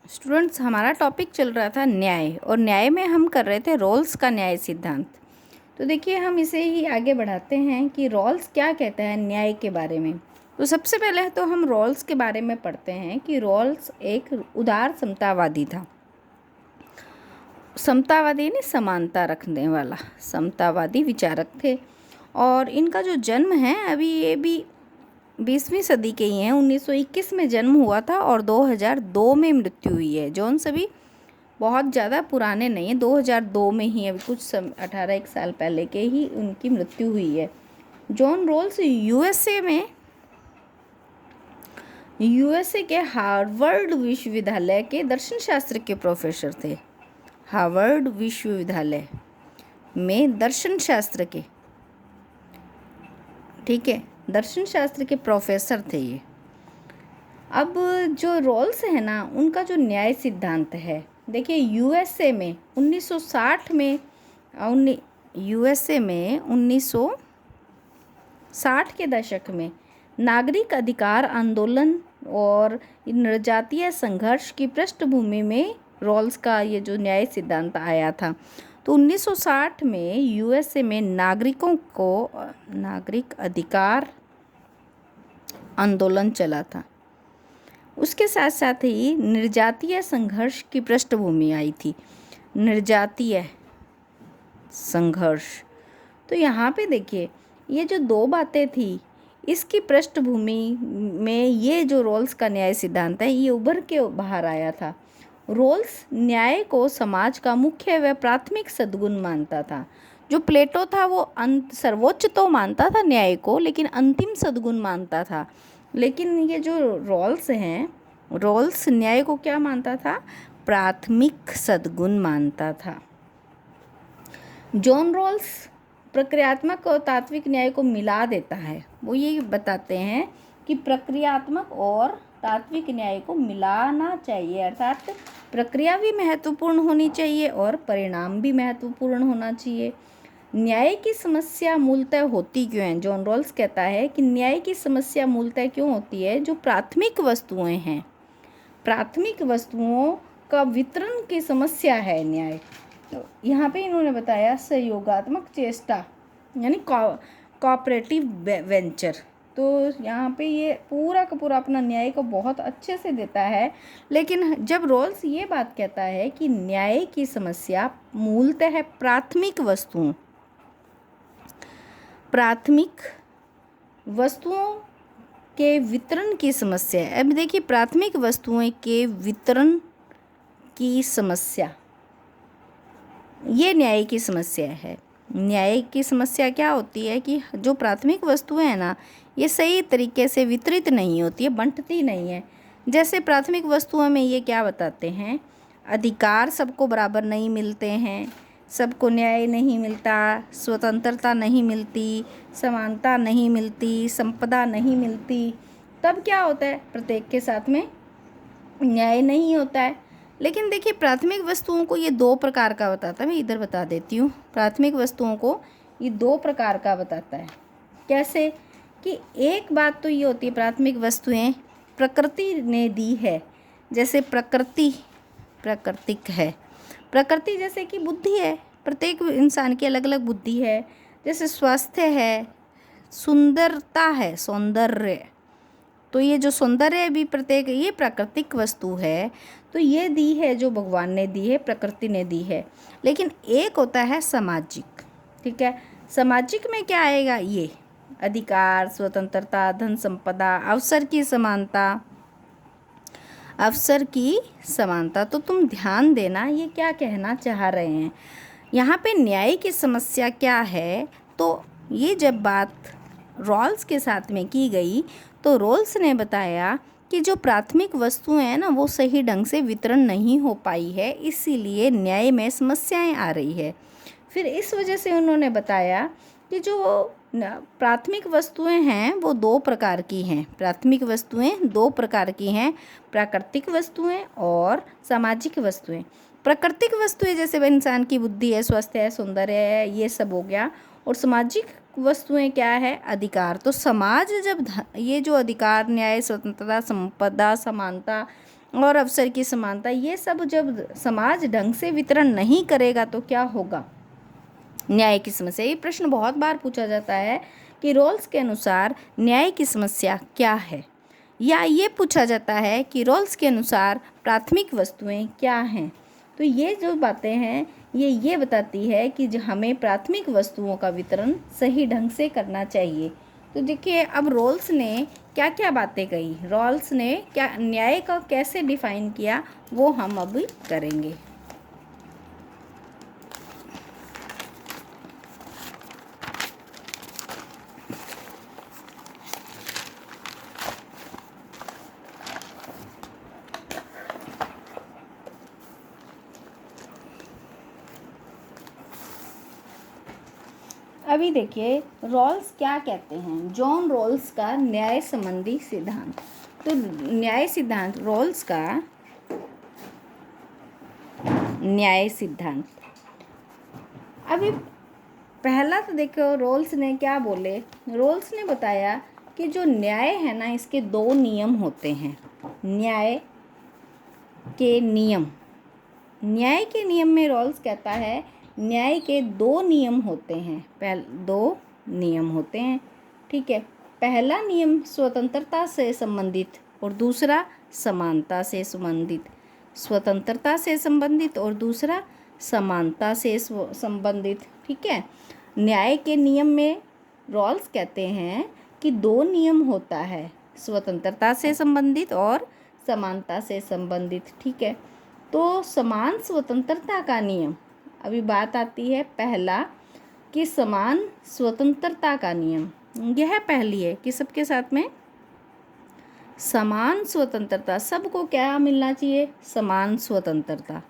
Students, हमारा topic चल रहा था न्याय, और न्याय में हम कर रहे थे रॉल्स का न्याय सिद्धांत। तो देखिए, हम इसे ही आगे बढ़ाते हैं कि रॉल्स क्या कहता है न्याय के बारे में। तो सबसे पहले तो हम रॉल्स के बारे में पढ़ते हैं कि रॉल्स एक उदार समतावादी था। समतावादी ने समानता रखने वाला समतावादी विचारक थे, और इनका जो जन्म है अभी ये भी 20वीं सदी के ही हैं। 1921 में जन्म हुआ था और 2002 में मृत्यु हुई है। जॉन सभी बहुत ज़्यादा पुराने नहीं हैं, 2002 में ही, अभी कुछ 18 साल पहले के ही उनकी मृत्यु हुई है। जॉन रॉल्स यूएसए के हार्वर्ड विश्वविद्यालय के दर्शन शास्त्र के प्रोफेसर थे। हार्वर्ड विश्वविद्यालय में दर्शन शास्त्र के, ठीक है, दर्शन शास्त्र के प्रोफेसर थे ये। अब जो रॉल्स है ना, उनका जो न्याय सिद्धांत है, देखिए यूएसए में 1960 में 1960 के दशक में नागरिक अधिकार आंदोलन और जनजातीय संघर्ष की पृष्ठभूमि में रॉल्स का ये जो न्याय सिद्धांत आया था। तो 1960 में यूएसए में नागरिक अधिकार आंदोलन चला था। उसके साथ साथ ही निर्जातीय संघर्ष की पृष्ठभूमि आई थी। निर्जातीय संघर्ष, तो यहाँ पे देखिए ये जो दो बातें थी, इसकी पृष्ठभूमि में ये जो रॉल्स का न्याय सिद्धांत है ये उभर के बाहर आया था। रॉल्स न्याय को समाज का मुख्य व प्राथमिक सद्गुण मानता था। जो प्लेटो था वो सर्वोच्च तो मानता था न्याय को, लेकिन अंतिम सद्गुण मानता था। लेकिन ये जो रॉल्स हैं, रॉल्स न्याय को क्या मानता था? प्राथमिक सद्गुण मानता था। जॉन रॉल्स प्रक्रियात्मक और तात्विक न्याय को मिला देता है। वो ये बताते हैं कि प्रक्रियात्मक और तात्विक न्याय को मिलाना चाहिए, अर्थात प्रक्रिया भी महत्वपूर्ण होनी चाहिए और परिणाम भी महत्वपूर्ण होना चाहिए। न्याय की समस्या मूलतः होती क्यों है? जॉन रॉल्स कहता है कि न्याय की समस्या मूलतः क्यों होती है? जो प्राथमिक वस्तुएं हैं, प्राथमिक वस्तुओं का वितरण की समस्या है न्याय। तो यहाँ पे इन्होंने बताया सहयोगात्मक चेष्टा, यानी कोऑपरेटिव वेंचर। तो यहाँ पे ये पूरा का पूरा अपना न्याय को बहुत अच्छे से देता है। लेकिन जब रॉल्स ये बात कहता है कि न्याय की समस्या मूलतः प्राथमिक वस्तुओं के वितरण की समस्या है। अब देखिए, प्राथमिक वस्तुओं के वितरण की समस्या, ये न्याय की समस्या है। न्याय की समस्या क्या होती है कि जो प्राथमिक वस्तुएं हैं ना, ये सही तरीके से वितरित नहीं होती है, बंटती नहीं है। जैसे प्राथमिक वस्तुओं में ये क्या बताते हैं? अधिकार सबको बराबर नहीं मिलते हैं, सबको न्याय नहीं मिलता, स्वतंत्रता नहीं मिलती, समानता नहीं मिलती, संपदा नहीं मिलती। तब क्या होता है? प्रत्येक के साथ में न्याय नहीं होता है। लेकिन देखिए, प्राथमिक वस्तुओं को ये दो प्रकार का बताता है। मैं इधर बता देती हूँ। प्राथमिक वस्तुओं को ये दो प्रकार का बताता है। कैसे? कि एक बात तो ये होती है, प्राथमिक वस्तुएं प्रकृति ने दी है। जैसे प्राकृतिक है। प्रकृति जैसे कि बुद्धि है, प्रत्येक इंसान की अलग अलग बुद्धि है। जैसे स्वास्थ्य है, सुंदरता है, सौंदर्य। तो ये जो सौंदर्य भी प्रत्येक, ये प्राकृतिक वस्तु है। तो ये दी है, जो भगवान ने दी है, प्रकृति ने दी है। लेकिन एक होता है सामाजिक, ठीक है। सामाजिक में क्या आएगा? ये अधिकार, स्वतंत्रता, धन संपदा, अवसर की समानता। तो तुम ध्यान देना, ये क्या कहना चाह रहे हैं यहाँ पे? न्याय की समस्या क्या है? तो ये जब बात रॉल्स के साथ में की गई, तो रॉल्स ने बताया कि जो प्राथमिक वस्तुएं हैं ना, वो सही ढंग से वितरण नहीं हो पाई है, इसीलिए न्याय में समस्याएं आ रही है। फिर इस वजह से उन्होंने बताया कि जो प्राथमिक वस्तुएं हैं वो दो प्रकार की हैं। प्राथमिक वस्तुएं दो प्रकार की हैं, प्राकृतिक वस्तुएं और सामाजिक वस्तुएं। प्राकृतिक वस्तुएं जैसे इंसान की बुद्धि है, स्वास्थ्य है, सौंदर्य है, ये सब हो गया। और सामाजिक वस्तुएं क्या है? अधिकार। तो समाज जब ये जो अधिकार, न्याय, स्वतंत्रता, संपदा, समानता, और अवसर की समानता, ये सब जब समाज ढंग से वितरण नहीं करेगा तो क्या होगा? न्याय की समस्या। ये प्रश्न बहुत बार पूछा जाता है कि रोल्स के अनुसार न्याय की समस्या क्या है, या ये पूछा जाता है कि रोल्स के अनुसार प्राथमिक वस्तुएं क्या हैं। तो ये जो बातें हैं ये बताती है कि हमें प्राथमिक वस्तुओं का वितरण सही ढंग से करना चाहिए। तो देखिए अब रोल्स ने क्या क्या बातें कही, रोल्स ने क्या न्याय का कैसे डिफाइन किया, वो हम अब करेंगे। अभी देखिए रॉल्स क्या कहते हैं, जॉन रॉल्स का न्याय संबंधी सिद्धांत। तो न्याय सिद्धांत, रॉल्स का न्याय सिद्धांत। अभी पहला तो देखो रॉल्स ने क्या बोले, रॉल्स ने बताया कि जो न्याय है ना, इसके दो नियम होते हैं। न्याय के नियम, न्याय के नियम में रॉल्स कहता है न्याय के दो नियम होते हैं, दो नियम होते हैं, ठीक है। पहला नियम स्वतंत्रता से संबंधित और दूसरा समानता से संबंधित। स्वतंत्रता से संबंधित और दूसरा समानता से संबंधित, ठीक है। न्याय के नियम में रॉल्स कहते हैं कि दो नियम होता है, स्वतंत्रता से संबंधित और समानता से संबंधित, ठीक है। तो समान स्वतंत्रता का नियम, अभी बात आती है पहला कि समान स्वतंत्रता का नियम, यह पहली है कि सबके साथ में समान स्वतंत्रता, सबको क्या मिलना चाहिए? समान स्वतंत्रता।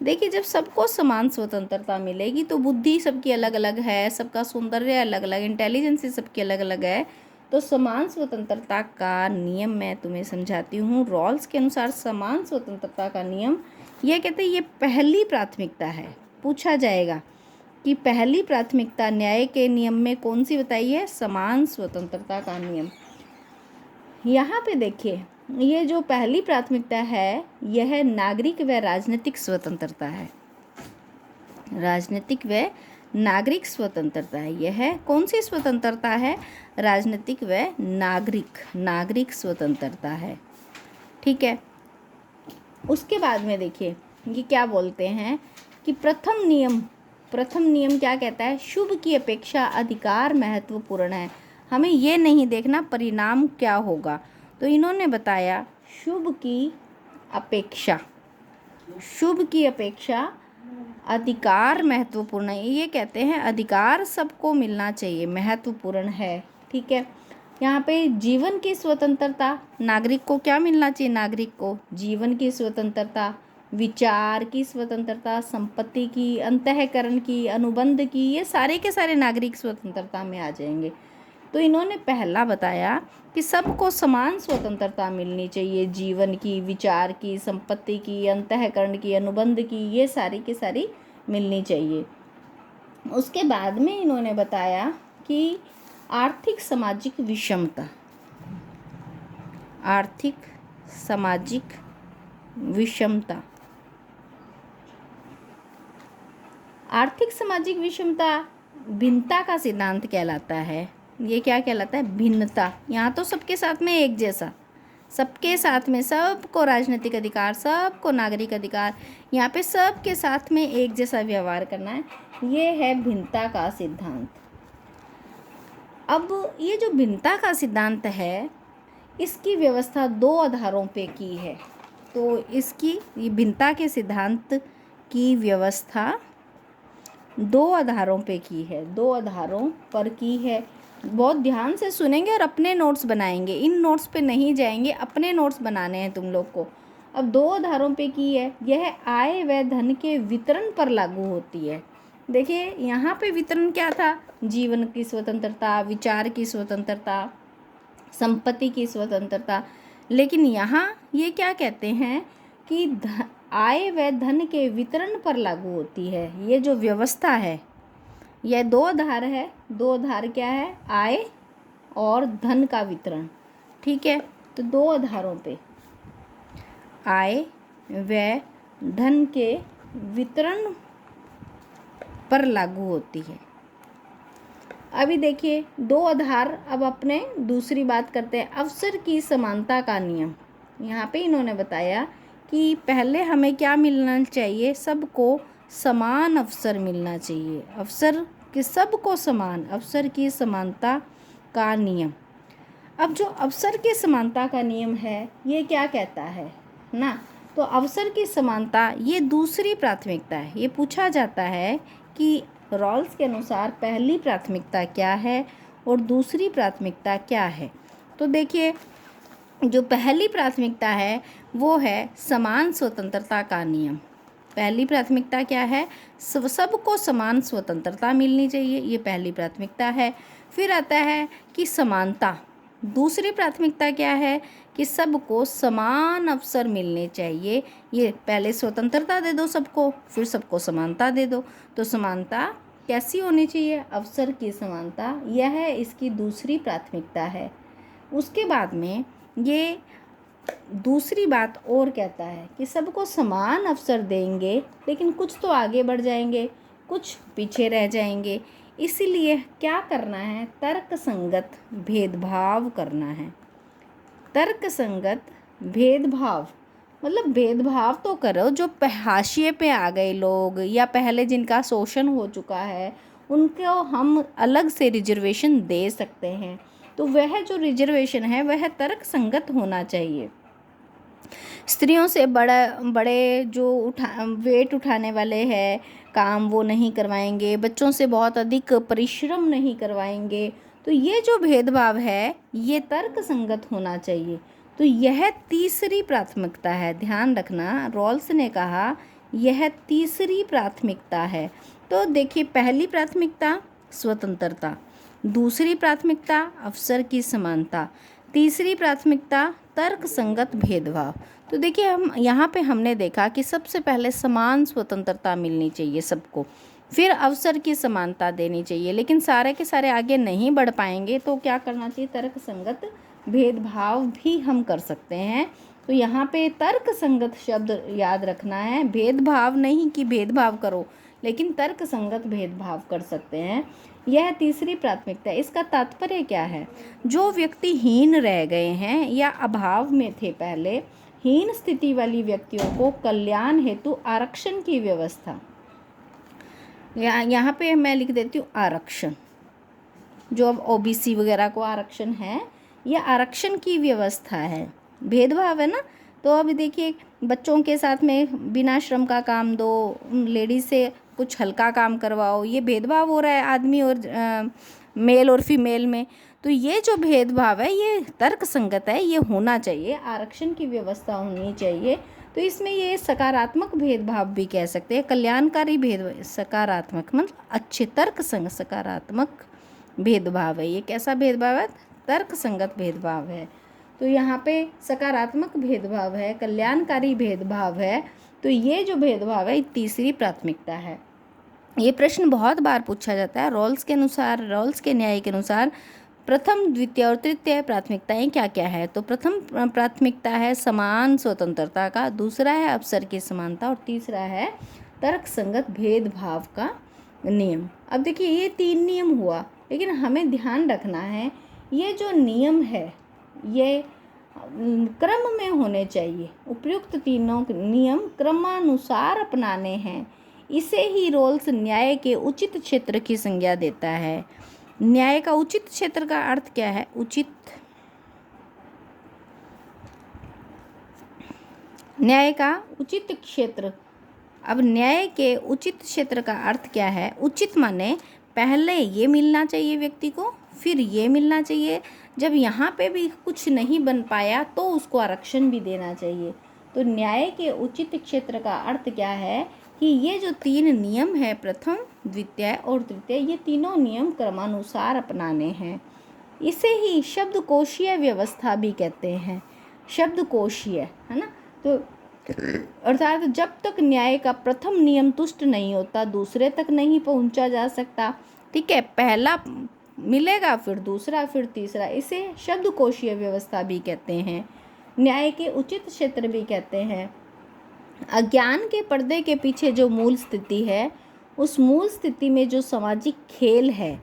देखिए जब सबको समान स्वतंत्रता मिलेगी तो बुद्धि सबकी अलग अलग है, सबका सौंदर्य अलग अलग, इंटेलिजेंस सबकी अलग अलग है। तो समान स्वतंत्रता का नियम मैं तुम्हें समझाती हूँ। रॉल्स के अनुसार समान स्वतंत्रता का नियम ये कहते हैं ये पहली प्राथमिकता है। पूछा जाएगा कि पहली प्राथमिकता न्याय के नियम में कौन सी बताई है? समान स्वतंत्रता का नियम। यहाँ पे देखिए ये जो पहली प्राथमिकता है यह नागरिक व राजनीतिक स्वतंत्रता है। राजनीतिक व नागरिक स्वतंत्रता है। यह कौन सी स्वतंत्रता है? राजनीतिक व नागरिक स्वतंत्रता है, ठीक है। उसके बाद में देखिए ये क्या बोलते हैं कि प्रथम नियम क्या कहता है? शुभ की अपेक्षा अधिकार महत्वपूर्ण है। हमें ये नहीं देखना परिणाम क्या होगा। तो इन्होंने बताया शुभ की अपेक्षा अधिकार महत्वपूर्ण है। ये कहते हैं अधिकार सबको मिलना चाहिए, महत्वपूर्ण है, ठीक है। यहाँ पे जीवन की स्वतंत्रता, नागरिक को क्या मिलना चाहिए? नागरिक को जीवन की स्वतंत्रता, विचार की स्वतंत्रता, संपत्ति की, अंतःकरण की, अनुबंध की, ये सारे के सारे नागरिक स्वतंत्रता में आ जाएंगे। तो इन्होंने पहला बताया कि सबको समान स्वतंत्रता मिलनी चाहिए, जीवन की, विचार की, संपत्ति की, अंतःकरण की, अनुबंध की, ये सारी की सारी मिलनी चाहिए। उसके बाद में इन्होंने बताया कि आर्थिक सामाजिक विषमता, आर्थिक सामाजिक विषमता, आर्थिक सामाजिक विषमता भिन्नता का सिद्धांत कहलाता है। ये क्या कहलाता है? भिन्नता। यहाँ तो सबके साथ में एक जैसा, सबके साथ में सबको राजनीतिक अधिकार, सबको नागरिक अधिकार, यहाँ पे सबके साथ में एक जैसा व्यवहार करना है, ये है भिन्नता का सिद्धांत। अब ये जो भिन्नता का सिद्धांत है इसकी व्यवस्था दो आधारों पे की है। तो इसकी ये भिन्नता के सिद्धांत की व्यवस्था दो आधारों पे की है, दो आधारों पर की है। बहुत ध्यान से सुनेंगे और अपने नोट्स बनाएंगे, इन नोट्स पे नहीं जाएंगे, अपने नोट्स बनाने हैं तुम लोग को। अब दो आधारों पे की है, यह आय व धन के वितरण पर लागू होती है। देखिए यहाँ पे वितरण क्या था? जीवन की स्वतंत्रता, विचार की स्वतंत्रता, संपत्ति की स्वतंत्रता। लेकिन यहाँ ये क्या कहते हैं कि आय व धन के वितरण पर लागू होती है। ये जो व्यवस्था है यह दो आधार है। दो आधार क्या है? आय और धन का वितरण, ठीक है। तो दो आधारों पे आय व धन के वितरण पर लागू होती है। अभी देखिए दो आधार। अब अपने दूसरी बात करते हैं, अवसर की समानता का नियम। यहाँ पे इन्होंने बताया कि पहले हमें क्या मिलना चाहिए, सबको समान अवसर मिलना चाहिए। अवसर कि सबको समान, अवसर की समानता का नियम। अब जो अवसर की समानता का नियम है ये क्या कहता है ना, तो अवसर की समानता ये दूसरी प्राथमिकता है। ये पूछा जाता है कि रॉल्स के अनुसार पहली प्राथमिकता क्या है और दूसरी प्राथमिकता क्या है। तो देखिए जो पहली प्राथमिकता है वो है समान स्वतंत्रता का नियम। पहली प्राथमिकता क्या है, सबको समान स्वतंत्रता मिलनी चाहिए, ये पहली प्राथमिकता है। फिर आता है कि समानता। दूसरी प्राथमिकता क्या है कि सबको समान अवसर मिलने चाहिए। ये पहले स्वतंत्रता दे दो सबको, फिर सबको समानता दे दो। तो समानता कैसी होनी चाहिए, अवसर की समानता, यह इसकी दूसरी प्राथमिकता है। उसके बाद में ये दूसरी बात और कहता है कि सबको समान अवसर देंगे, लेकिन कुछ तो आगे बढ़ जाएंगे, कुछ पीछे रह जाएंगे। इसीलिए क्या करना है, तर्कसंगत भेदभाव करना है। तर्कसंगत भेदभाव मतलब भेदभाव तो करो, जो हाशिए पे आ गए लोग या पहले जिनका शोषण हो चुका है उनको हम अलग से रिजर्वेशन दे सकते हैं। तो वह जो रिजर्वेशन है वह तर्कसंगत होना चाहिए। स्त्रियों से बड़े जो वेट उठाने वाले हैं काम वो नहीं करवाएंगे, बच्चों से बहुत अधिक परिश्रम नहीं करवाएंगे। तो ये जो भेदभाव है ये तर्कसंगत होना चाहिए। तो यह तीसरी प्राथमिकता है, ध्यान रखना, रॉल्स ने कहा यह तीसरी प्राथमिकता है। तो देखिए पहली प्राथमिकता स्वतंत्रता, दूसरी प्राथमिकता अवसर की समानता, तीसरी प्राथमिकता तर्कसंगत भेदभाव। तो देखिए हम यहाँ पे हमने देखा कि सबसे पहले समान स्वतंत्रता मिलनी चाहिए सबको, फिर अवसर की समानता देनी चाहिए। लेकिन सारे के सारे आगे नहीं बढ़ पाएंगे तो क्या करना चाहिए, तर्कसंगत भेदभाव भी हम कर सकते हैं। तो यहाँ पे तर्कसंगत शब्द याद रखना है, भेदभाव नहीं कि भेदभाव करो, लेकिन तर्कसंगत भेदभाव कर सकते हैं। यह तीसरी प्राथमिकता है। इसका तात्पर्य क्या है, जो व्यक्ति हीन रह गए हैं या अभाव में थे पहले, हीन स्थिति वाली व्यक्तियों को कल्याण हेतु आरक्षण की व्यवस्था। यहाँ पे मैं लिख देती हूँ आरक्षण, जो अब ओबीसी वगैरह को आरक्षण है, यह आरक्षण की व्यवस्था है। भेदभाव है ना, तो अब देखिए बच्चों के साथ में बिना श्रम का काम दो, लेडीज से कुछ हल्का काम करवाओ, ये भेदभाव हो रहा है आदमी और मेल और फीमेल में। तो ये जो भेदभाव है ये तर्कसंगत है, ये होना चाहिए, आरक्षण की व्यवस्था होनी चाहिए। तो इसमें ये सकारात्मक भेदभाव भी कह सकते हैं, कल्याणकारी भेदभाव, सकारात्मक मतलब अच्छे तर्कसंगत सकारात्मक भेदभाव है। ये कैसा भेदभाव है, तर्कसंगत भेदभाव है। तो यहाँ पे सकारात्मक भेदभाव है, कल्याणकारी भेदभाव है। तो ये जो भेदभाव है तीसरी प्राथमिकता है। ये प्रश्न बहुत बार पूछा जाता है। रॉल्स के अनुसार, रॉल्स के न्याय के अनुसार प्रथम द्वितीय और तृतीय प्राथमिकताएं क्या क्या है। तो प्रथम प्राथमिकता है समान स्वतंत्रता का, दूसरा है अवसर की समानता और तीसरा है तर्कसंगत भेदभाव का नियम। अब देखिए ये तीन नियम हुआ, लेकिन हमें ध्यान रखना है ये जो नियम है ये क्रम में होने चाहिए। उपयुक्त तीनों नियम क्रमानुसार अपनाने हैं। इसे ही रॉल्स न्याय के उचित क्षेत्र की संज्ञा देता है। न्याय का उचित क्षेत्र का अर्थ क्या है, उचित, न्याय का उचित क्षेत्र। अब न्याय के उचित क्षेत्र का अर्थ क्या है, उचित माने पहले ये मिलना चाहिए व्यक्ति को, फिर ये मिलना चाहिए, जब यहाँ पे भी कुछ नहीं बन पाया तो उसको आरक्षण भी देना चाहिए। तो न्याय के उचित क्षेत्र का अर्थ क्या है कि ये जो तीन नियम है, प्रथम द्वितीय और तृतीय, ये तीनों नियम क्रमानुसार अपनाने हैं। इसे ही शब्दकोशीय व्यवस्था भी कहते हैं, शब्दकोशीय, है ना। तो अर्थात जब तक न्याय का प्रथम नियम तुष्ट नहीं होता दूसरे तक नहीं पहुंचा जा सकता। ठीक है, पहला मिलेगा फिर दूसरा फिर तीसरा, इसे शब्दकोशीय व्यवस्था भी कहते हैं। न्याय के उचित क्षेत्र भी कहते हैं। अज्ञान के पर्दे के पीछे जो मूल स्थिति है, उस मूल स्थिति में जो सामाजिक खेल है,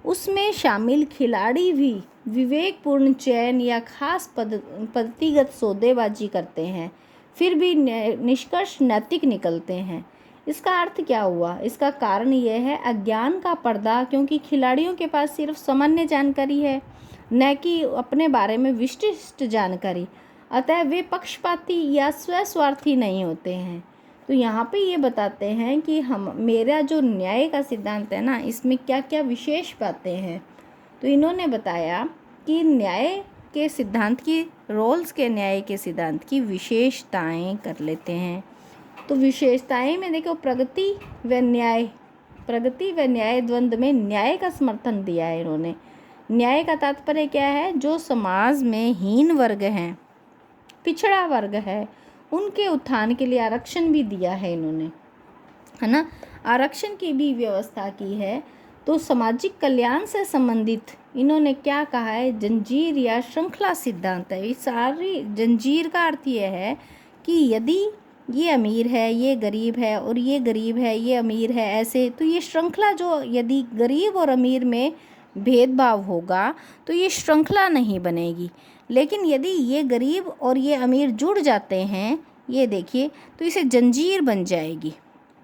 उसमें शामिल खिलाड़ी भी विवेकपूर्ण चयन या खास पद्धतिगत सौदेबाजी करते हैं, फिर भी निष्कर्ष नैतिक निकलते हैं। इसका अर्थ क्या हुआ? इसका कारण यह है अज्ञान का पर्दा, क्योंकि खिलाड़ियों के पास सिर्फ सामान्य जानकारी है, न कि अपने बारे में विशिष्ट जानकारी, अतः वे पक्षपाती या स्वस्वार्थी नहीं होते हैं। तो यहाँ पे ये बताते हैं कि मेरा जो न्याय का सिद्धांत है ना, इसमें क्या क्या विशेष बातें हैं। तो इन्होंने बताया कि न्याय के सिद्धांत की रोल्स के न्याय के सिद्धांत की विशेषताएं कर लेते हैं। तो विशेषताएं में देखो, प्रगति व न्याय द्वंद्व में न्याय का समर्थन दिया है इन्होंने। न्याय का तात्पर्य क्या है? जो समाज में हीन वर्ग हैं, पिछड़ा वर्ग है, उनके उत्थान के लिए आरक्षण भी दिया है इन्होंने, है ना। आरक्षण की भी व्यवस्था की है। तो सामाजिक कल्याण से संबंधित इन्होंने क्या कहा है? जंजीर या श्रृंखला सिद्धांत है। इस सारी जंजीर का अर्थ ये है कि यदि ये अमीर है, ये गरीब है, और ये गरीब है, ये अमीर है, ऐसे, तो ये श्रृंखला, जो यदि गरीब और अमीर में भेदभाव होगा तो ये श्रृंखला नहीं बनेगी। लेकिन यदि ये गरीब और ये अमीर जुड़ जाते हैं, ये देखिए, तो इसे जंजीर बन जाएगी।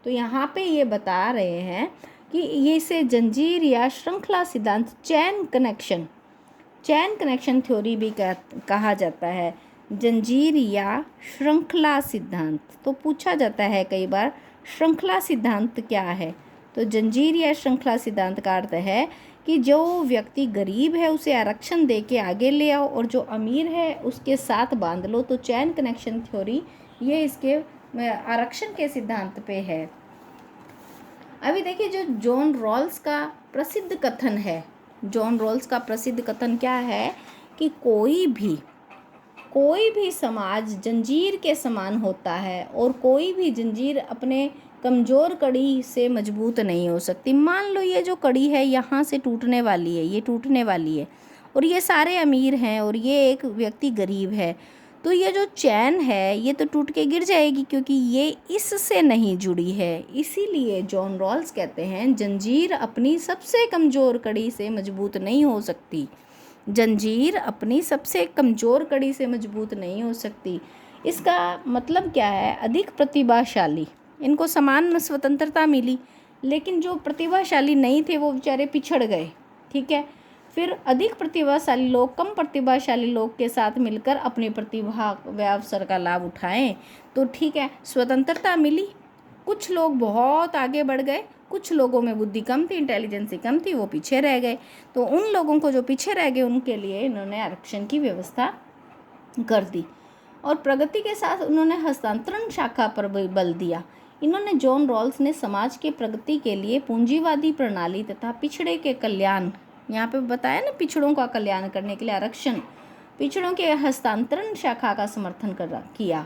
तो यहाँ पे ये बता रहे हैं कि ये इसे जंजीर या श्रृंखला सिद्धांत, चैन कनेक्शन थ्योरी भी कहा जाता है। जंजीर या श्रृंखला सिद्धांत, तो पूछा जाता है कई बार श्रृंखला सिद्धांत क्या है। तो जंजीर या श्रृंखला सिद्धांत का अर्थ है कि जो व्यक्ति गरीब है उसे आरक्षण दे के आगे ले आओ, और जो अमीर है उसके साथ बांध लो। तो चैन कनेक्शन थ्योरी ये इसके आरक्षण के सिद्धांत पे है। अभी देखिए, जो जॉन रॉल्स का प्रसिद्ध कथन है, जॉन रॉल्स का प्रसिद्ध कथन क्या है कि कोई भी समाज जंजीर के समान होता है, और कोई भी जंजीर अपने कमज़ोर कड़ी से मजबूत नहीं हो सकती। मान लो ये जो कड़ी है यहाँ से टूटने वाली है, ये टूटने वाली है, और ये सारे अमीर हैं और ये एक व्यक्ति गरीब है, तो ये जो चैन है ये तो टूट के गिर जाएगी, क्योंकि ये इससे नहीं जुड़ी है। इसीलिए जॉन रॉल्स कहते हैं जंजीर अपनी सबसे कमज़ोर कड़ी से मजबूत नहीं हो सकती। जंजीर अपनी सबसे कमज़ोर कड़ी से मजबूत नहीं हो सकती। इसका मतलब क्या है? अधिक प्रतिभाशाली, इनको समान स्वतंत्रता मिली, लेकिन जो प्रतिभाशाली नहीं थे वो बेचारे पिछड़ गए, ठीक है। फिर अधिक प्रतिभाशाली लोग कम प्रतिभाशाली लोग के साथ मिलकर अपनी प्रतिभा व अवसर का लाभ उठाएं, तो ठीक है, स्वतंत्रता मिली। कुछ लोग बहुत आगे बढ़ गए, कुछ लोगों में बुद्धि कम थी, इंटेलिजेंसी कम थी, वो पीछे रह गए। तो उन लोगों को जो पीछे रह गए उनके लिए इन्होंने आरक्षण की व्यवस्था कर दी। और प्रगति के साथ उन्होंने हस्तांतरण शाखा पर बल दिया। इन्होंने, जॉन रॉल्स ने समाज के प्रगति के लिए पूंजीवादी प्रणाली तथा पिछड़े के कल्याण, यहाँ पे बताया ना, पिछड़ों का कल्याण करने के लिए आरक्षण, पिछड़ों के हस्तांतरण शाखा का समर्थन किया।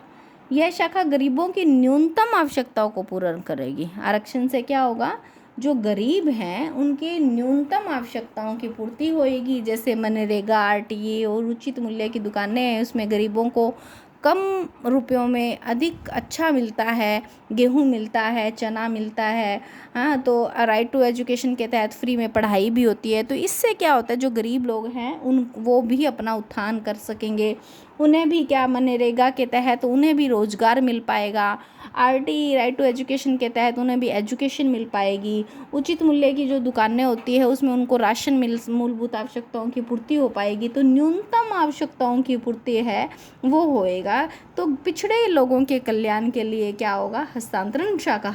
यह शाखा गरीबों की न्यूनतम आवश्यकताओं को पूर्ण करेगी। आरक्षण से क्या होगा? जो गरीब हैं उनके न्यूनतम आवश्यकताओं की पूर्ति होएगी। जैसे मनरेगा, आरटीए और उचित मूल्य की दुकानें हैं, उसमें गरीबों को कम रुपयों में अधिक अच्छा मिलता है, गेहूं मिलता है, चना मिलता है, हाँ। तो राइट टू एजुकेशन के तहत फ्री में पढ़ाई भी होती है। तो इससे क्या होता है, जो गरीब लोग हैं वो भी अपना उत्थान कर सकेंगे। उन्हें भी क्या, मनरेगा के तहत उन्हें भी रोज़गार मिल पाएगा। आरटी, राइट टू एजुकेशन के तहत उन्हें भी एजुकेशन मिल पाएगी। उचित मूल्य की जो दुकानें होती है उसमें उनको राशन मूलभूत आवश्यकताओं की पूर्ति हो पाएगी। तो न्यूनतम आवश्यकताओं की पूर्ति है वो होएगा। तो पिछड़े लोगों के कल्याण के लिए क्या होगा? हस्तांतरण शाखा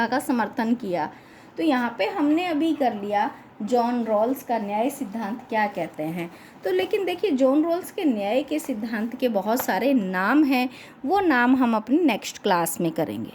का समर्थन किया। तो यहाँ पे हमने अभी कर लिया जॉन रॉल्स का न्याय सिद्धांत क्या कहते हैं। तो लेकिन देखिए, जॉन रॉल्स के न्याय के सिद्धांत के बहुत सारे नाम हैं, वो नाम हम अपनी नेक्स्ट क्लास में करेंगे।